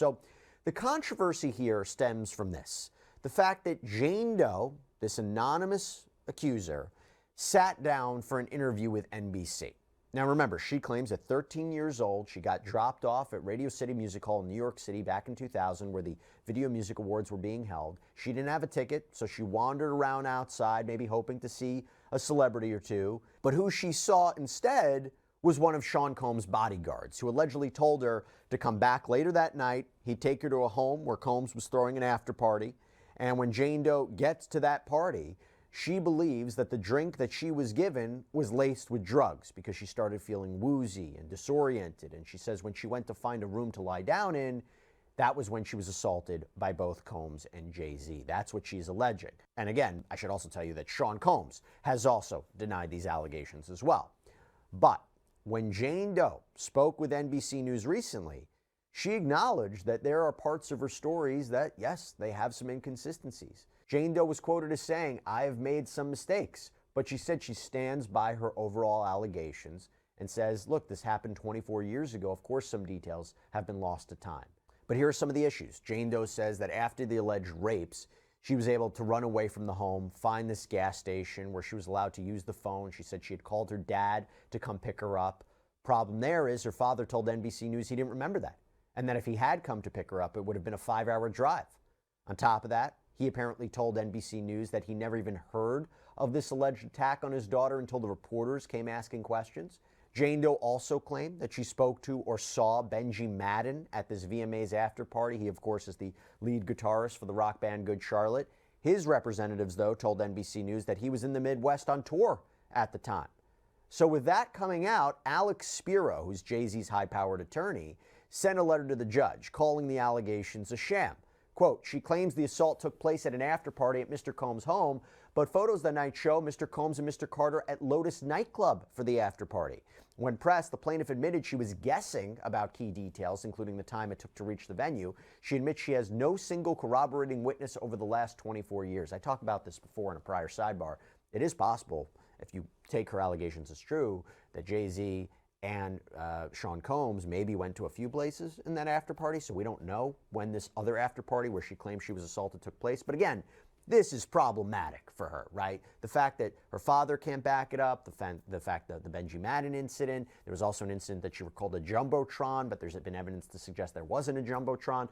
So the controversy here stems from this. The fact that Jane Doe, this anonymous accuser, sat down for an interview with NBC. Now remember, she claims at 13 years old, she got dropped off at Radio City Music Hall in New York City back in 2000, where the Video Music Awards were being held. She didn't have a ticket, so she wandered around outside, maybe hoping to see a celebrity or two. But who she saw instead was one of Sean Combs' bodyguards, who allegedly told her to come back later that night. He'd take her to a home where Combs was throwing an after party. And when Jane Doe gets to that party, she believes that the drink that she was given was laced with drugs because she started feeling woozy and disoriented. And she says when she went to find a room to lie down in, that was when she was assaulted by both Combs and Jay-Z. That's what she's alleging. And again, I should also tell you that Sean Combs has also denied these allegations as well. But when Jane Doe spoke with NBC News recently, she acknowledged that there are parts of her stories that, yes, they have some inconsistencies. Jane Doe was quoted as saying, "I have made some mistakes," but she said she stands by her overall allegations and says, look, this happened 24 years ago. Of course, some details have been lost to time. But here are some of the issues. Jane Doe says that after the alleged rapes, she was able to run away from the home, find this gas station where she was allowed to use the phone. She said she had called her dad to come pick her up. Problem there is her father told NBC News he didn't remember that, and that if he had come to pick her up, it would have been a 5-hour drive. On top of that, he apparently told NBC News that he never even heard of this alleged attack on his daughter until the reporters came asking questions. Jane Doe also claimed that she spoke to or saw Benji Madden at this VMA's after party. He, of course, is the lead guitarist for the rock band Good Charlotte. His representatives, though, told NBC News that he was in the Midwest on tour at the time. So with that coming out, Alex Spiro, who's Jay-Z's high-powered attorney, sent a letter to the judge calling the allegations a sham. Quote, she claims the assault took place at an after party at Mr. Combs' home, but photos that night show Mr. Combs and Mr. Carter at Lotus nightclub for the after party. When pressed, the plaintiff admitted she was guessing about key details, including the time it took to reach the venue. She admits she has no single corroborating witness over the last 24 years. I talked about this before in a prior sidebar. It is possible, if you take her allegations as true, that Jay-Z and Sean Combs maybe went to a few places in that after party, so we don't know when this other after party where she claims she was assaulted took place. But again, this is problematic for her, right? The fact that her father can't back it up, the fact that the Benji Madden incident, there was also an incident that she recalled a Jumbotron, but there's been evidence to suggest there wasn't a Jumbotron.